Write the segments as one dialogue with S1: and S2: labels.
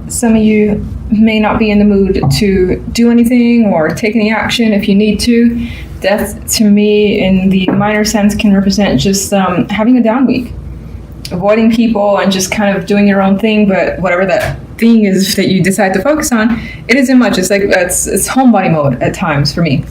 S1: some of you may not be in the mood to do anything or take any action if you need to. Death, to me, in the minor sense, can represent just having a down week, avoiding people and just kind of doing your own thing. But whatever that thing is that you decide to focus on, it isn't much. It's like it's homebody mode at times for me.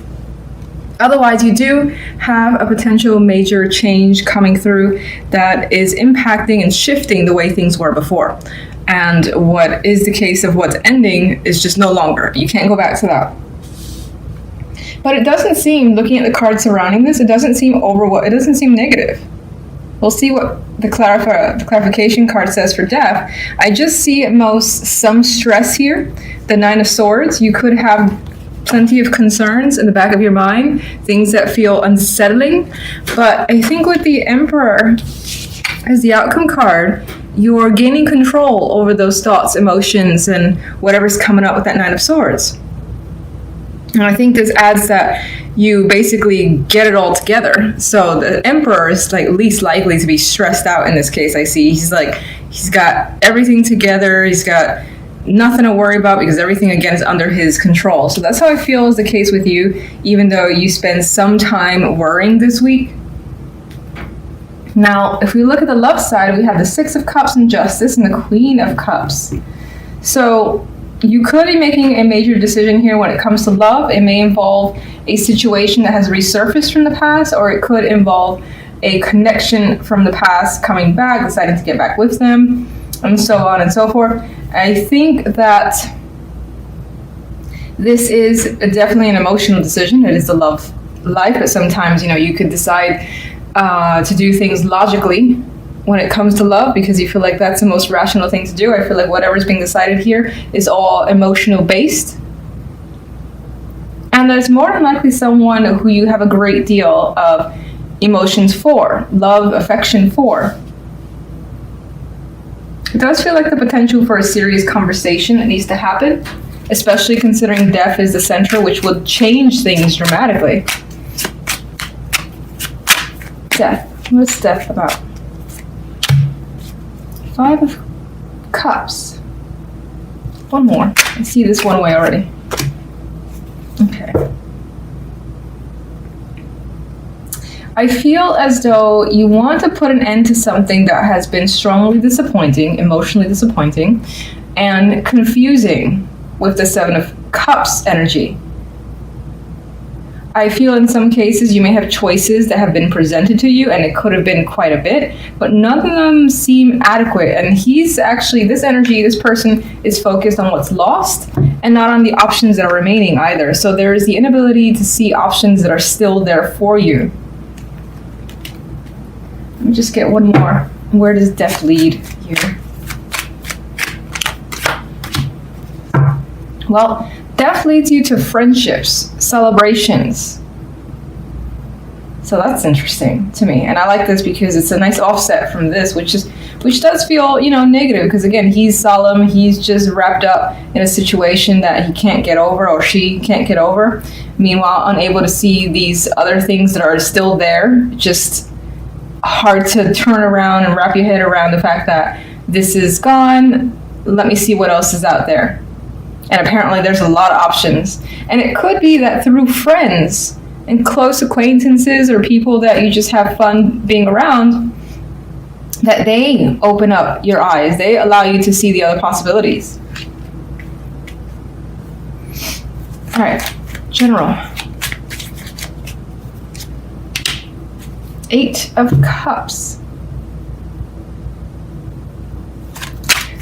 S1: Otherwise, you do have a potential major change coming through that is impacting and shifting the way things were before. And what is the case of what's ending is just no longer. You can't go back to that. But it doesn't seem, looking at the cards surrounding this, it doesn't seem it doesn't seem negative. We'll see what the clarification card says for death. I just see at most some stress here. The Nine of Swords, you could have plenty of concerns in the back of your mind, things that feel unsettling. But I think with the Emperor as the outcome card, you're gaining control over those thoughts, emotions, and whatever's coming up with that Nine of Swords. And I think this adds that you basically get it all together. So the Emperor is like least likely to be stressed out in this case. I see he's got everything together. He's got nothing to worry about because everything again is under his control. So that's how I feel is the case with you, even though you spend some time worrying this week. Now, if we look at the love side, we have the Six of Cups and Justice and the Queen of Cups. So you could be making a major decision here when it comes to love. It may involve a situation that has resurfaced from the past, or it could involve a connection from the past coming back, deciding to get back with them, and so on and so forth. I think that this is definitely an emotional decision. It is the love life, but sometimes, you could decide to do things logically when it comes to love because you feel like that's the most rational thing to do. I feel like whatever's being decided here is all emotional based. And there's more than likely someone who you have a great deal of emotions for, love, affection for. It does feel like the potential for a serious conversation that needs to happen, especially considering death is the center, which will change things dramatically. Death. What's death about? Five of Cups. One more. I see this one way already. Okay. I feel as though you want to put an end to something that has been strongly disappointing, emotionally disappointing, and confusing with the Seven of Cups energy. I feel in some cases you may have choices that have been presented to you, and it could have been quite a bit, but none of them seem adequate. And this person is focused on what's lost and not on the options that are remaining either. So there is the inability to see options that are still there for you. Let me just get one more. Where does death lead here? Well, death leads you to friendships, celebrations. So that's interesting to me. And I like this because it's a nice offset from this, which does feel, negative. Because again, he's solemn. He's just wrapped up in a situation that he can't get over or she can't get over. Meanwhile, unable to see these other things that are still there. Just hard to turn around and wrap your head around the fact that this is gone. Let me see what else is out there. And apparently there's a lot of options. And it could be that through friends and close acquaintances or people that you just have fun being around, that they open up your eyes. They allow you to see the other possibilities. All right, General. Eight of Cups.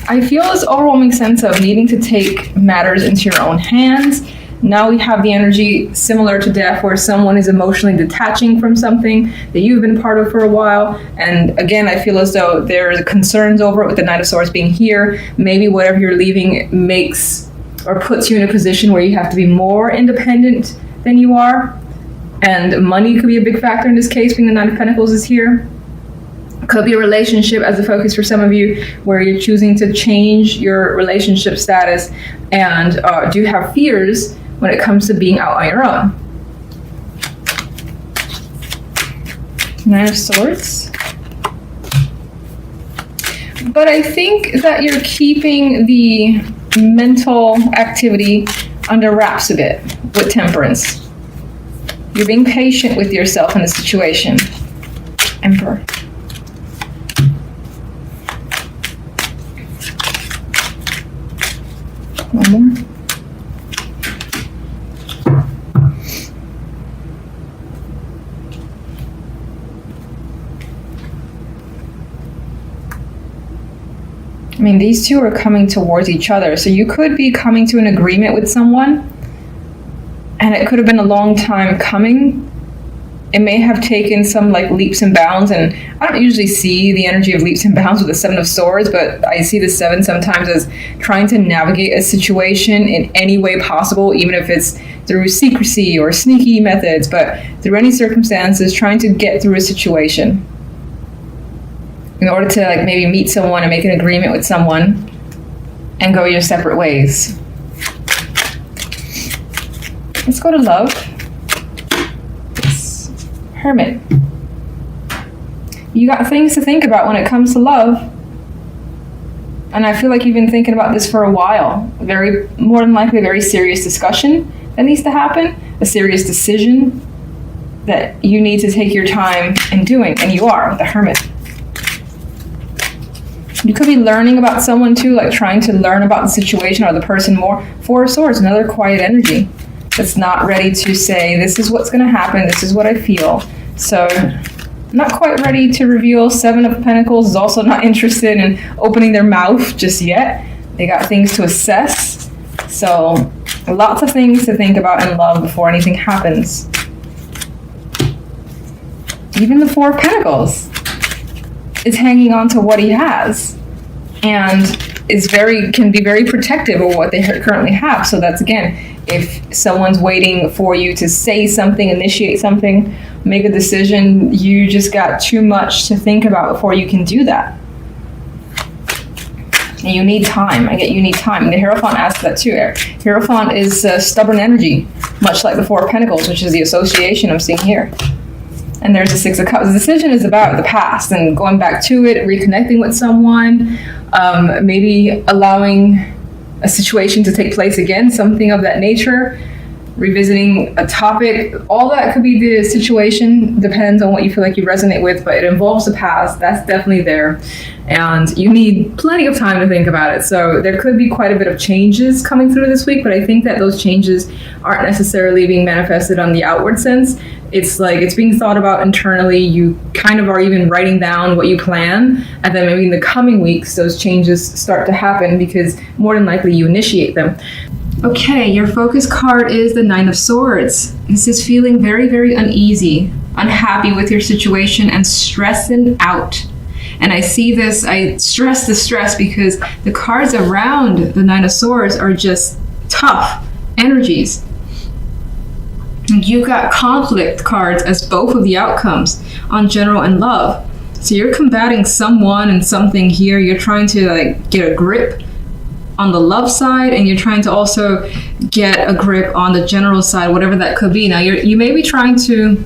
S1: I feel this overwhelming sense of needing to take matters into your own hands. Now we have the energy similar to death where someone is emotionally detaching from something that you've been part of for a while. And again, I feel as though there's concerns over it with the Knight of Swords being here. Maybe whatever you're leaving makes or puts you in a position where you have to be more independent than you are. And money could be a big factor in this case, being the Nine of Pentacles is here. Could be a relationship as a focus for some of you where you're choosing to change your relationship status and do have fears when it comes to being out on your own. Nine of Swords. But I think that you're keeping the mental activity under wraps a bit with Temperance. You're being patient with yourself in the situation. Emperor. One more. I mean, these two are coming towards each other. So you could be coming to an agreement with someone, and it could have been a long time coming. It may have taken some like leaps and bounds, and I don't usually see the energy of leaps and bounds with the Seven of Swords, but I see the Seven sometimes as trying to navigate a situation in any way possible, even if it's through secrecy or sneaky methods, but through any circumstances, trying to get through a situation in order to like maybe meet someone and make an agreement with someone and go your separate ways. Let's go to love. Hermit. You got things to think about when it comes to love. And I feel like you've been thinking about this for a while. More than likely, a very serious discussion that needs to happen. A serious decision that you need to take your time in doing. And you are, the Hermit. You could be learning about someone too, like trying to learn about the situation or the person more. Four of Swords, another quiet energy that's not ready to say, this is what's going to happen, this is what I feel. So, not quite ready to reveal. Seven of Pentacles is also not interested in opening their mouth just yet. They got things to assess. So, lots of things to think about in love before anything happens. Even the Four of Pentacles is hanging on to what he has and can be very protective of what they currently have. So that's, again, if someone's waiting for you to say something, initiate something, make a decision, you just got too much to think about before you can do that. And you need time. I get you need time. And the Hierophant asks that too. Hierophant is stubborn energy, much like the Four of Pentacles, which is the association I'm seeing here. And there's the Six of Cups. The decision is about the past and going back to it, reconnecting with someone, maybe allowing a situation to take place again, something of that nature, revisiting a topic. All that could be the situation, depends on what you feel like you resonate with, but it involves the past. That's definitely there. And you need plenty of time to think about it. So there could be quite a bit of changes coming through this week, but I think that those changes aren't necessarily being manifested on the outward sense. It's like it's being thought about internally. You kind of are even writing down what you plan, and then maybe in the coming weeks those changes start to happen because more than likely you initiate them. Okay, your focus card is the Nine of Swords. This is feeling very, very uneasy, unhappy with your situation, and stressing out. And I see this, I stress the stress because the cards around the Nine of Swords are just tough energies. You've got conflict cards as both of the outcomes on general and love. So you're combating someone and something here. You're trying to like get a grip on the love side, and you're trying to also get a grip on the general side, whatever that could be. Now you may be trying to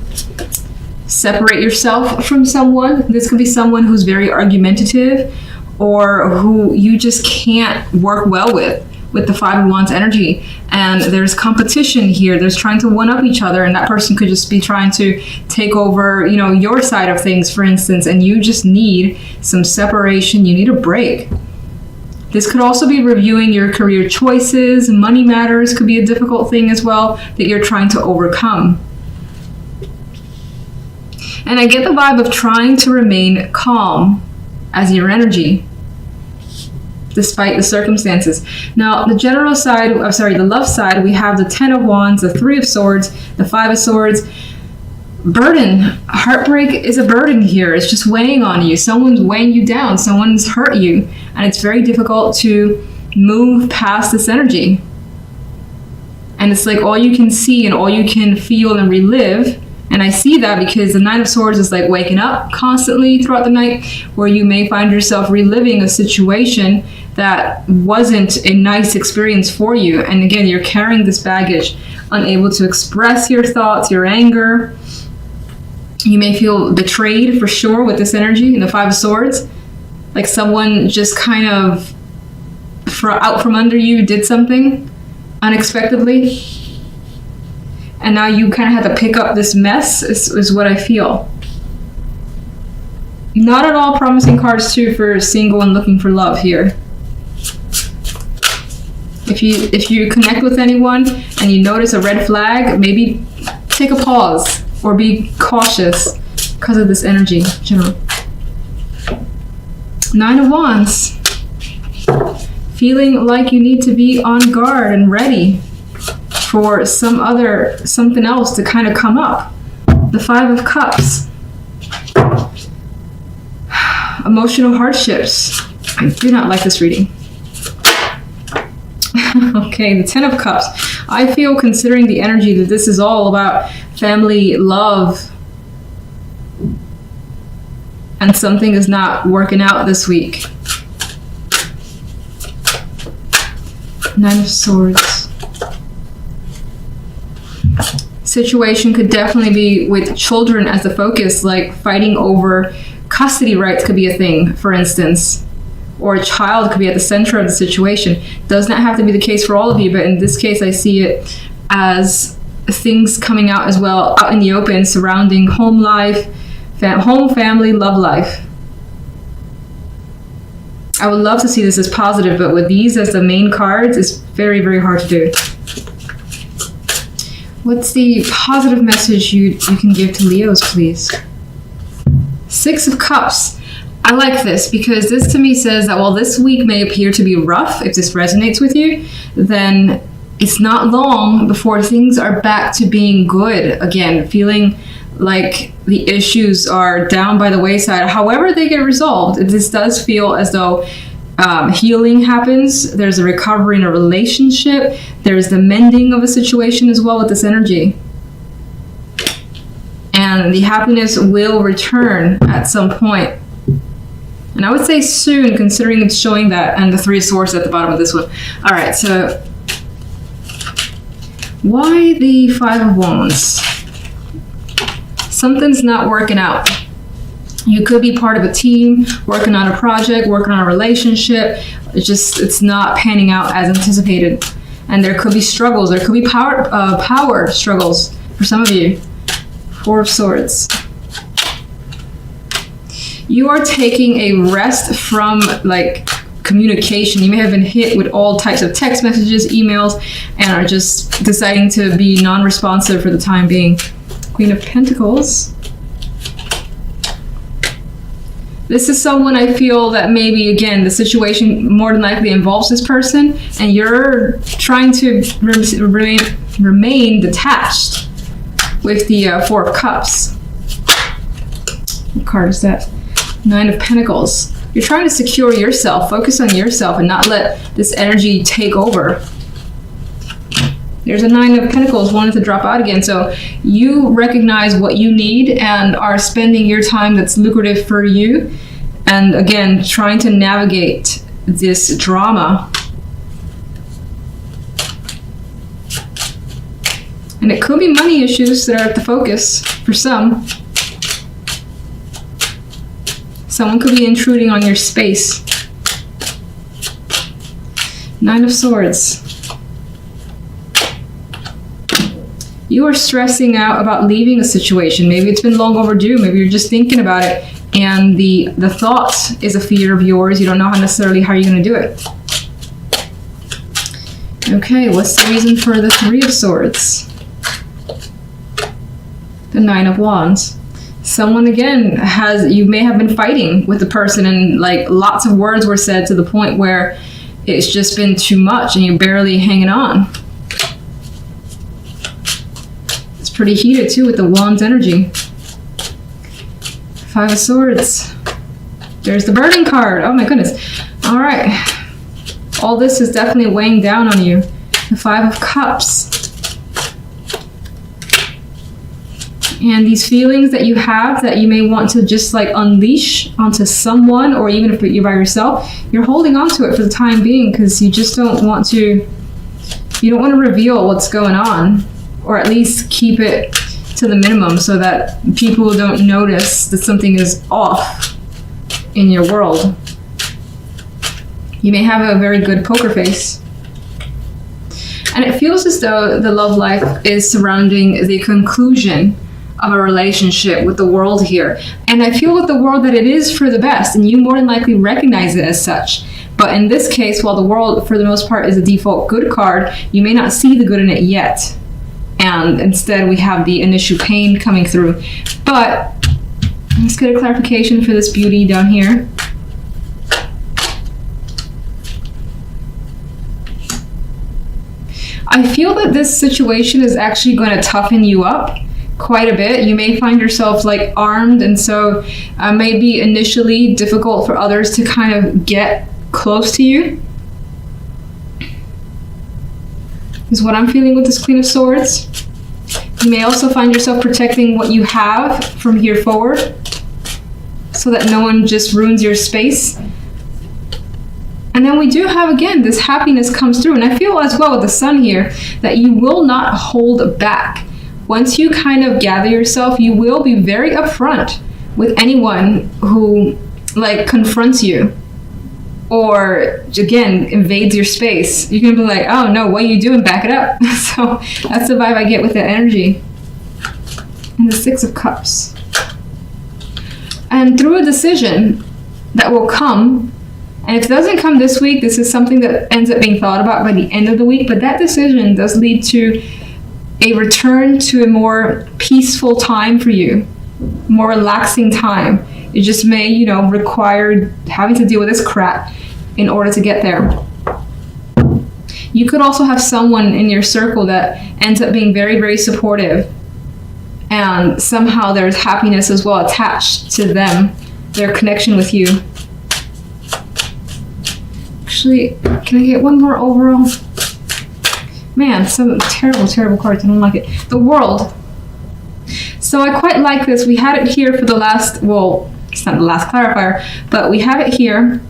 S1: separate yourself from someone. This could be someone who's very argumentative or who you just can't work well with the Five of Wands energy. And there's competition here. There's trying to one up each other, and that person could just be trying to take over, your side of things, for instance, and you just need some separation. You need a break. This could also be reviewing your career choices. Money matters could be a difficult thing as well that you're trying to overcome. And I get the vibe of trying to remain calm as your energy, despite the circumstances. Now, the love side, we have the Ten of Wands, the Three of Swords, the Five of Swords. Burden. Heartbreak is a burden here. It's just weighing on you. Someone's weighing you down. Someone's hurt you. And it's very difficult to move past this energy. And it's like all you can see and all you can feel and relive. And I see that because the Nine of Swords is like waking up constantly throughout the night, where you may find yourself reliving a situation that wasn't a nice experience for you. And again, you're carrying this baggage, unable to express your thoughts, your anger. You may feel betrayed for sure with this energy in the Five of Swords. Like someone just kind of out from under you, did something unexpectedly, and now you kind of have to pick up this mess, is what I feel. Not at all promising cards too for single and looking for love here. If you connect with anyone and you notice a red flag, maybe take a pause or be cautious because of this energy, General. 9 of Wands. Feeling like you need to be on guard and ready for something else to kind of come up. The 5 of Cups. Emotional hardships. I do not like this reading. Okay, the 10 of Cups. I feel, considering the energy, that this is all about family, love, and something is not working out this week. 9 of Swords. Situation could definitely be with children as the focus, like fighting over custody rights could be a thing, for instance. Or a child could be at the center of the situation. Does not have to be the case for all of you, but in this case I see it as things coming out as well, out in the open, surrounding home life, home, family, love life. I would love to see this as positive, but with these as the main cards, it's very, very hard to do. What's the positive message you can give to Leos, please? 6 of Cups. I like this because this to me says that while this week may appear to be rough, if this resonates with you, then it's not long before things are back to being good again, feeling like the issues are down by the wayside. However they get resolved, this does feel as though healing happens. There's a recovery in a relationship. There's the mending of a situation as well with this energy. And the happiness will return at some point. And I would say soon, considering it's showing that, and the 3 of Swords at the bottom of this one. All right, so why the 5 of Wands? Something's not working out. You could be part of a team, working on a project, working on a relationship. It's not panning out as anticipated. And there could be struggles. There could be power struggles for some of you. 4 of Swords. You are taking a rest from like communication. You may have been hit with all types of text messages, emails, and are just deciding to be non-responsive for the time being. Queen of Pentacles. This is someone I feel that maybe, again, the situation more than likely involves this person, and you're trying to remain detached with the 4 of Cups. What card is that? 9 of Pentacles. You're trying to secure yourself, focus on yourself, and not let this energy take over. There's a 9 of Pentacles wanting to drop out again. So you recognize what you need and are spending your time that's lucrative for you. And again, trying to navigate this drama. And it could be money issues that are at the focus for some. Someone could be intruding on your space. 9 of Swords. You are stressing out about leaving a situation. Maybe it's been long overdue. Maybe you're just thinking about it. And the thought is a fear of yours. You don't know necessarily how you're going to do it. Okay, what's the reason for the 3 of Swords? The 9 of Wands. Someone again you may have been fighting with the person, and like lots of words were said to the point where it's just been too much and you're barely hanging on. It's pretty heated too with the Wands energy. 5 of Swords. There's the burning card. Oh my goodness. All right. All this is definitely weighing down on you. The 5 of Cups. And these feelings that you have that you may want to just like unleash onto someone, or even if you're by yourself, you're holding on to it for the time being because you just don't want to, you don't want to reveal what's going on, or at least keep it to the minimum so that people don't notice that something is off in your world. You may have a very good poker face. And it feels as though the love life is surrounding the conclusion of a relationship with the world here. And I feel with the world that it is for the best, and you more than likely recognize it as such. But in this case, while the world for the most part is a default good card, you may not see the good in it yet. And instead we have the initial pain coming through. But let's get a clarification for this beauty down here. I feel that this situation is actually going to toughen you up quite a bit. You may find yourself like armed, and so may be initially difficult for others to kind of get close to you, is what I'm feeling with this Queen of Swords. You may also find yourself protecting what you have from here forward so that no one just ruins your space. And then we do have, again, this happiness comes through. And I feel as well with the Sun here that you will not hold back. Once you kind of gather yourself, you will be very upfront with anyone who like confronts you or, again, invades your space. You're going to be like, oh no, what are you doing? Back it up. So that's the vibe I get with that energy. And the Six of Cups. And through a decision that will come, and if it doesn't come this week, this is something that ends up being thought about by the end of the week, but that decision does lead to a return to a more peaceful time for you, more relaxing time. It just may, you know, require having to deal with this crap in order to get there. You could also have someone in your circle that ends up being very, very supportive, and somehow there's happiness as well attached to them, their connection with you. Actually, can I get one more overall? Man, some terrible, terrible cards. I don't like it. The World. So I quite like this. We had it here for the last, well, it's not the last clarifier, but we have it here.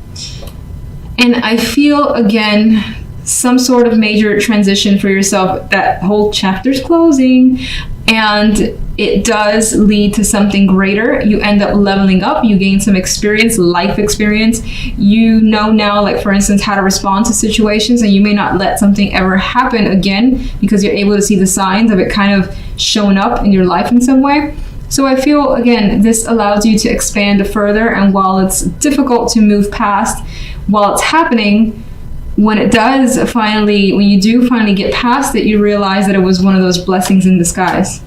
S1: And I feel, again, some sort of major transition for yourself. That whole chapter's closing, and it does lead to something greater. You end up leveling up, you gain some experience, life experience. You know now, like for instance, how to respond to situations, and you may not let something ever happen again because you're able to see the signs of it kind of showing up in your life in some way. So I feel, again, this allows you to expand further, and while it's difficult to move past, while it's happening, when it does finally, when you do finally get past it, you realize that it was one of those blessings in disguise.